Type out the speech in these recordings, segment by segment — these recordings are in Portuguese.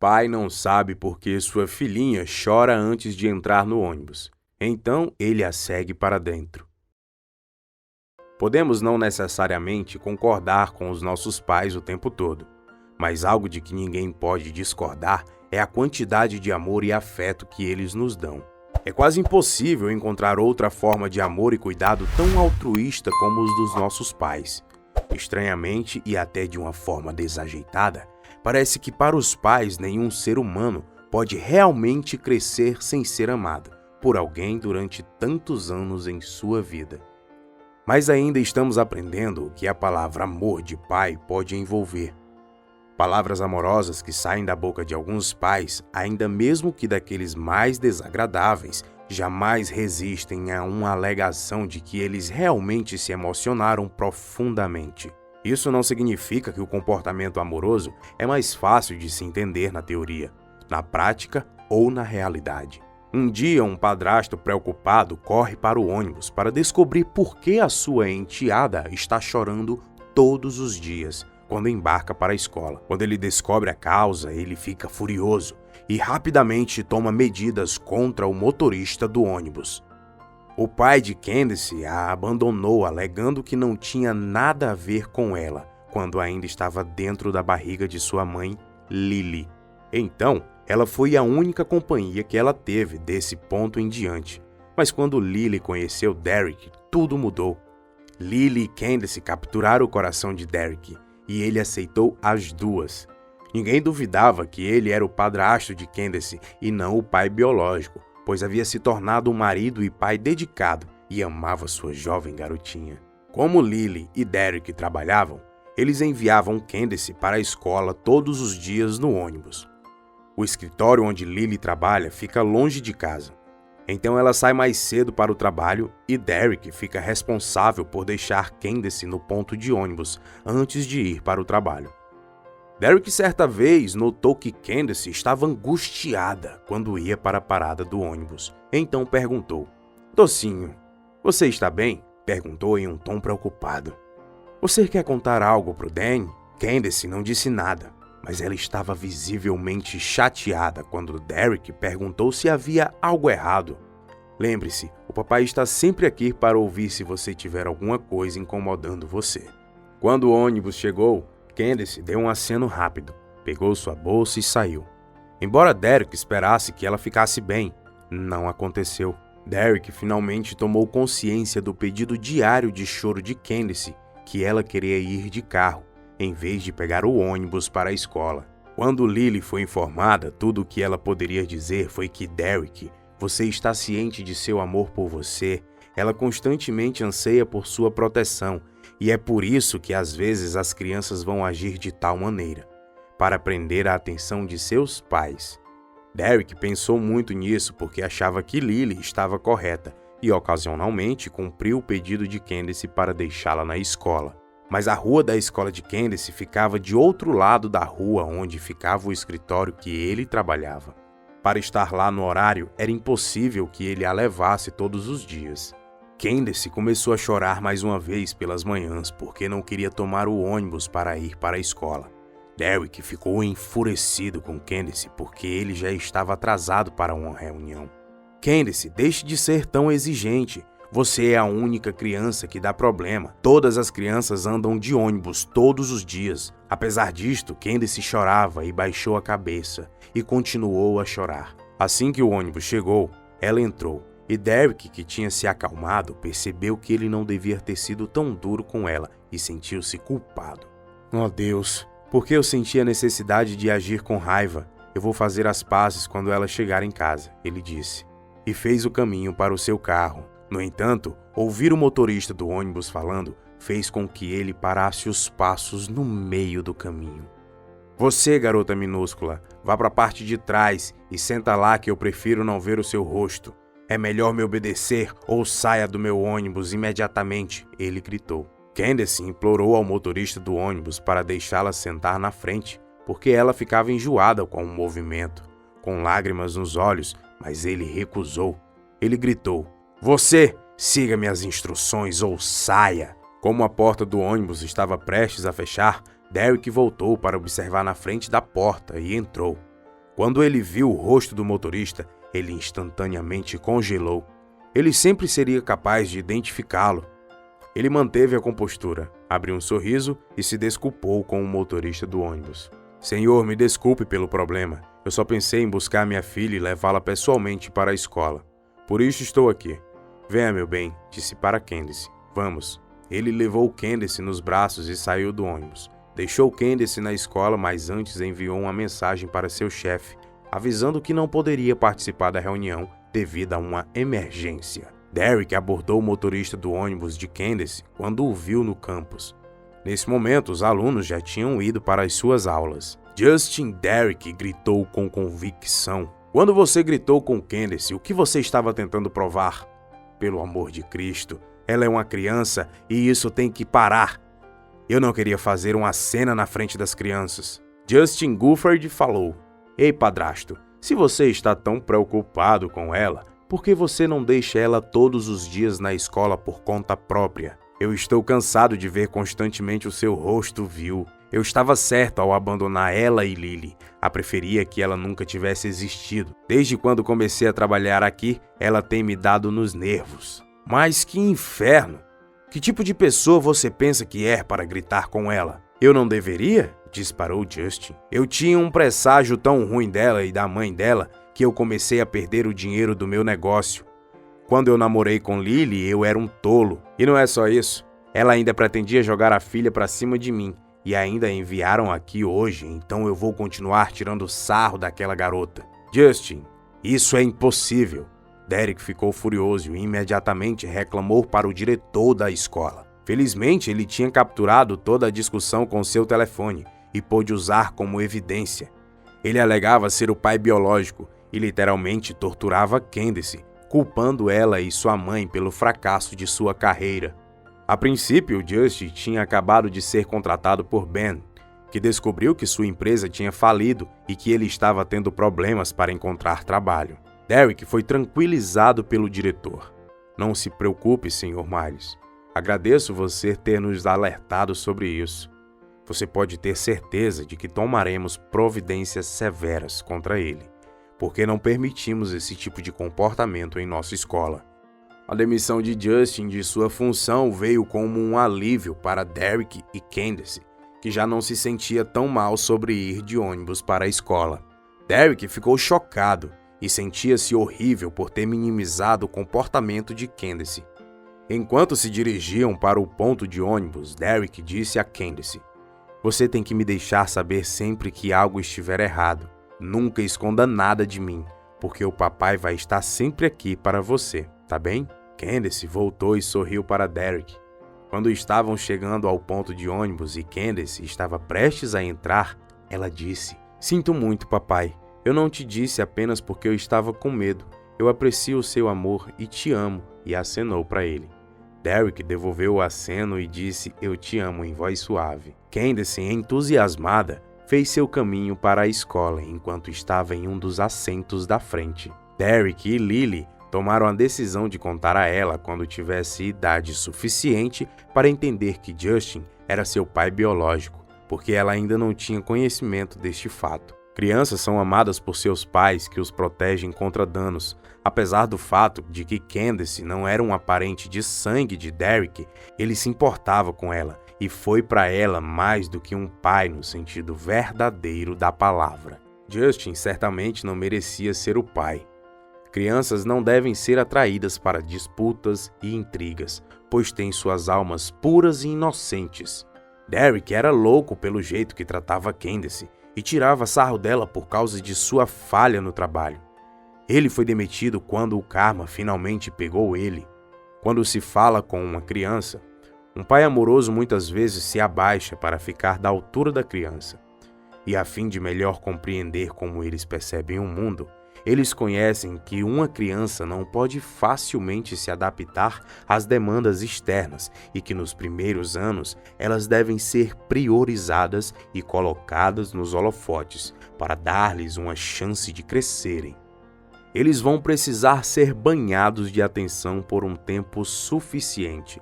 Pai não sabe por que sua filhinha chora antes de entrar no ônibus. Então ele a segue para dentro. Podemos não necessariamente concordar com os nossos pais o tempo todo, mas algo de que ninguém pode discordar é a quantidade de amor e afeto que eles nos dão. É quase impossível encontrar outra forma de amor e cuidado tão altruísta como os dos nossos pais. Estranhamente e até de uma forma desajeitada, parece que para os pais nenhum ser humano pode realmente crescer sem ser amado por alguém durante tantos anos em sua vida. Mas ainda estamos aprendendo o que a palavra amor de pai pode envolver. Palavras amorosas que saem da boca de alguns pais, ainda mesmo que daqueles mais desagradáveis, jamais resistem a uma alegação de que eles realmente se emocionaram profundamente. Isso não significa que o comportamento amoroso é mais fácil de se entender na teoria, na prática ou na realidade. Um dia, um padrasto preocupado corre para o ônibus para descobrir por que a sua enteada está chorando todos os dias quando embarca para a escola. Quando ele descobre a causa, ele fica furioso e rapidamente toma medidas contra o motorista do ônibus. O pai de Candace a abandonou, alegando que não tinha nada a ver com ela, quando ainda estava dentro da barriga de sua mãe, Lily. Então, ela foi a única companhia que ela teve desse ponto em diante. Mas quando Lily conheceu Derek, tudo mudou. Lily e Candace capturaram o coração de Derek, e ele aceitou as duas. Ninguém duvidava que ele era o padrasto de Candace e não o pai biológico, pois havia se tornado um marido e pai dedicado e amava sua jovem garotinha. Como Lily e Derek trabalhavam, eles enviavam Candace para a escola todos os dias no ônibus. O escritório onde Lily trabalha fica longe de casa. Então ela sai mais cedo para o trabalho e Derek fica responsável por deixar Candace no ponto de ônibus antes de ir para o trabalho. Derek certa vez notou que Candace estava angustiada quando ia para a parada do ônibus. Então perguntou: "Docinho, você está bem?" Perguntou em um tom preocupado. "Você quer contar algo para o Dan?" Candace não disse nada, mas ela estava visivelmente chateada quando Derek perguntou se havia algo errado. "Lembre-se, o papai está sempre aqui para ouvir se você tiver alguma coisa incomodando você." Quando o ônibus chegou, Candace deu um aceno rápido, pegou sua bolsa e saiu. Embora Derek esperasse que ela ficasse bem, não aconteceu. Derek finalmente tomou consciência do pedido diário de choro de Candace, que ela queria ir de carro, em vez de pegar o ônibus para a escola. Quando Lily foi informada, tudo o que ela poderia dizer foi que Derek, você está ciente de seu amor por você, ela constantemente anseia por sua proteção, e é por isso que às vezes as crianças vão agir de tal maneira, para prender a atenção de seus pais. Derek pensou muito nisso porque achava que Lily estava correta e ocasionalmente cumpriu o pedido de Candace para deixá-la na escola. Mas a rua da escola de Candace ficava de outro lado da rua onde ficava o escritório que ele trabalhava. Para estar lá no horário, era impossível que ele a levasse todos os dias. Candace começou a chorar mais uma vez pelas manhãs porque não queria tomar o ônibus para ir para a escola. Derek ficou enfurecido com Candace porque ele já estava atrasado para uma reunião. "Candace, deixe de ser tão exigente. Você é a única criança que dá problema. Todas as crianças andam de ônibus todos os dias." Apesar disto, Candace chorava e baixou a cabeça e continuou a chorar. Assim que o ônibus chegou, ela entrou. E Derek, que tinha se acalmado, percebeu que ele não devia ter sido tão duro com ela e sentiu-se culpado. "Oh Deus, por que eu senti a necessidade de agir com raiva? Eu vou fazer as pazes quando ela chegar em casa", ele disse. E fez o caminho para o seu carro. No entanto, ouvir o motorista do ônibus falando fez com que ele parasse os passos no meio do caminho. "Você, garota minúscula, vá para a parte de trás e senta lá que eu prefiro não ver o seu rosto. É melhor me obedecer ou saia do meu ônibus imediatamente", ele gritou. Candace implorou ao motorista do ônibus para deixá-la sentar na frente, porque ela ficava enjoada com o movimento, com lágrimas nos olhos, mas ele recusou. Ele gritou: "Você, siga minhas instruções ou saia." Como a porta do ônibus estava prestes a fechar, Derek voltou para observar na frente da porta e entrou. Quando ele viu o rosto do motorista, ele instantaneamente congelou. Ele sempre seria capaz de identificá-lo. Ele manteve a compostura, abriu um sorriso e se desculpou com o motorista do ônibus. Senhor, me desculpe pelo problema. Eu só pensei em buscar minha filha e levá-la pessoalmente para a escola. Por isso estou aqui. Venha, meu bem, disse para Candace. Vamos. Ele levou Candace nos braços e saiu do ônibus. Deixou Candace na escola, mas antes enviou uma mensagem para seu chefe, avisando que não poderia participar da reunião devido a uma emergência. Derek abordou o motorista do ônibus de Candace quando o viu no campus. Nesse momento, os alunos já tinham ido para as suas aulas. Justin Derek gritou com convicção. Quando você gritou com Candace, o que você estava tentando provar? Pelo amor de Cristo, ela é uma criança e isso tem que parar. Eu não queria fazer uma cena na frente das crianças. Justin Gufford falou. Ei, padrasto, se você está tão preocupado com ela, por que você não deixa ela todos os dias na escola por conta própria? Eu estou cansado de ver constantemente o seu rosto vil. Eu estava certo ao abandonar ela e Lily. A preferia que ela nunca tivesse existido. Desde quando comecei a trabalhar aqui, ela tem me dado nos nervos. Mas que inferno! Que tipo de pessoa você pensa que é para gritar com ela? Eu não deveria? Disparou Justin. Eu tinha um presságio tão ruim dela e da mãe dela que eu comecei a perder o dinheiro do meu negócio. Quando eu namorei com Lily, eu era um tolo. E não é só isso. Ela ainda pretendia jogar a filha para cima de mim. E ainda a enviaram aqui hoje, então eu vou continuar tirando sarro daquela garota. Justin, isso é impossível. Derek ficou furioso e imediatamente reclamou para o diretor da escola. Felizmente, ele tinha capturado toda a discussão com seu telefone e pôde usar como evidência. Ele alegava ser o pai biológico e literalmente torturava Candace, culpando ela e sua mãe pelo fracasso de sua carreira. A princípio, Justin tinha acabado de ser contratado por Ben, que descobriu que sua empresa tinha falido e que ele estava tendo problemas para encontrar trabalho. Derek foi tranquilizado pelo diretor. Não se preocupe, Sr. Miles. Agradeço você ter nos alertado sobre isso. Você pode ter certeza de que tomaremos providências severas contra ele, porque não permitimos esse tipo de comportamento em nossa escola. A demissão de Justin de sua função veio como um alívio para Derek e Candace, que já não se sentia tão mal sobre ir de ônibus para a escola. Derek ficou chocado e sentia-se horrível por ter minimizado o comportamento de Candace. Enquanto se dirigiam para o ponto de ônibus, Derek disse a Candace: Você tem que me deixar saber sempre que algo estiver errado. Nunca esconda nada de mim, porque o papai vai estar sempre aqui para você, tá bem? Candace voltou e sorriu para Derek. Quando estavam chegando ao ponto de ônibus e Candace estava prestes a entrar, ela disse: Sinto muito, papai. Eu não te disse apenas porque eu estava com medo. Eu aprecio o seu amor e te amo, e acenou para ele. Derek devolveu o aceno e disse eu te amo em voz suave. Candace, entusiasmada, fez seu caminho para a escola enquanto estava em um dos assentos da frente. Derek e Lily tomaram a decisão de contar a ela quando tivesse idade suficiente para entender que Justin era seu pai biológico, porque ela ainda não tinha conhecimento deste fato. Crianças são amadas por seus pais que os protegem contra danos. Apesar do fato de que Candace não era um parente de sangue de Derek, ele se importava com ela e foi para ela mais do que um pai no sentido verdadeiro da palavra. Justin certamente não merecia ser o pai. Crianças não devem ser atraídas para disputas e intrigas, pois têm suas almas puras e inocentes. Derek era louco pelo jeito que tratava Candace e tirava sarro dela por causa de sua falha no trabalho. Ele foi demitido quando o karma finalmente pegou ele. Quando se fala com uma criança, um pai amoroso muitas vezes se abaixa para ficar da altura da criança. E a fim de melhor compreender como eles percebem o mundo, eles conhecem que uma criança não pode facilmente se adaptar às demandas externas e que nos primeiros anos elas devem ser priorizadas e colocadas nos holofotes para dar-lhes uma chance de crescerem. Eles vão precisar ser banhados de atenção por um tempo suficiente,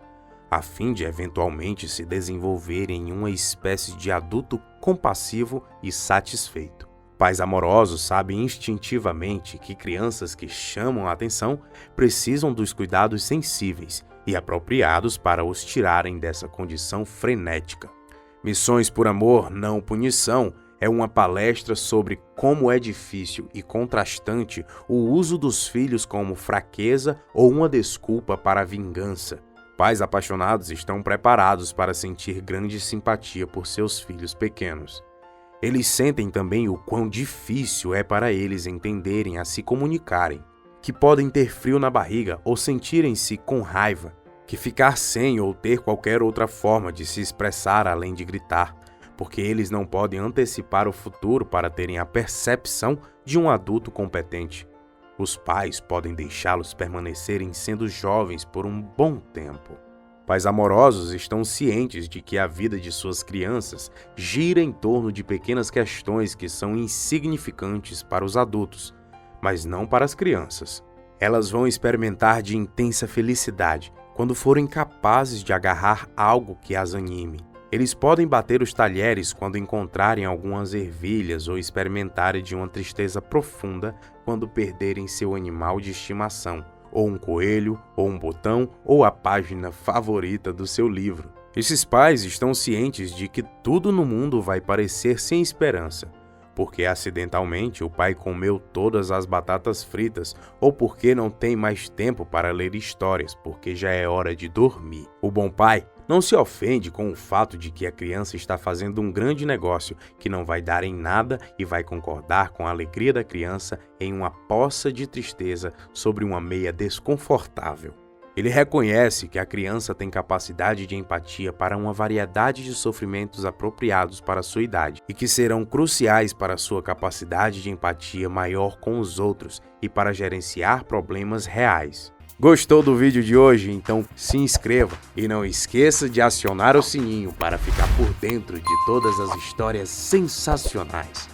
a fim de eventualmente se desenvolverem em uma espécie de adulto compassivo e satisfeito. Pais amorosos sabem instintivamente que crianças que chamam a atenção precisam dos cuidados sensíveis e apropriados para os tirarem dessa condição frenética. Missões por Amor, Não Punição é uma palestra sobre como é difícil e contrastante o uso dos filhos como fraqueza ou uma desculpa para a vingança. Pais apaixonados estão preparados para sentir grande simpatia por seus filhos pequenos. Eles sentem também o quão difícil é para eles entenderem a se comunicarem, que podem ter frio na barriga ou sentirem-se com raiva, que ficar sem ou ter qualquer outra forma de se expressar além de gritar, porque eles não podem antecipar o futuro para terem a percepção de um adulto competente. Os pais podem deixá-los permanecerem sendo jovens por um bom tempo. Pais amorosos estão cientes de que a vida de suas crianças gira em torno de pequenas questões que são insignificantes para os adultos, mas não para as crianças. Elas vão experimentar de intensa felicidade quando forem capazes de agarrar algo que as anime. Eles podem bater os talheres quando encontrarem algumas ervilhas ou experimentarem de uma tristeza profunda quando perderem seu animal de estimação, ou um coelho, ou um botão, ou a página favorita do seu livro. Esses pais estão cientes de que tudo no mundo vai parecer sem esperança, porque acidentalmente o pai comeu todas as batatas fritas, ou porque não tem mais tempo para ler histórias, porque já é hora de dormir. O bom pai não se ofende com o fato de que a criança está fazendo um grande negócio que não vai dar em nada e vai concordar com a alegria da criança em uma poça de tristeza sobre uma meia desconfortável. Ele reconhece que a criança tem capacidade de empatia para uma variedade de sofrimentos apropriados para a sua idade e que serão cruciais para a sua capacidade de empatia maior com os outros e para gerenciar problemas reais. Gostou do vídeo de hoje? Então se inscreva e não esqueça de acionar o sininho para ficar por dentro de todas as histórias sensacionais.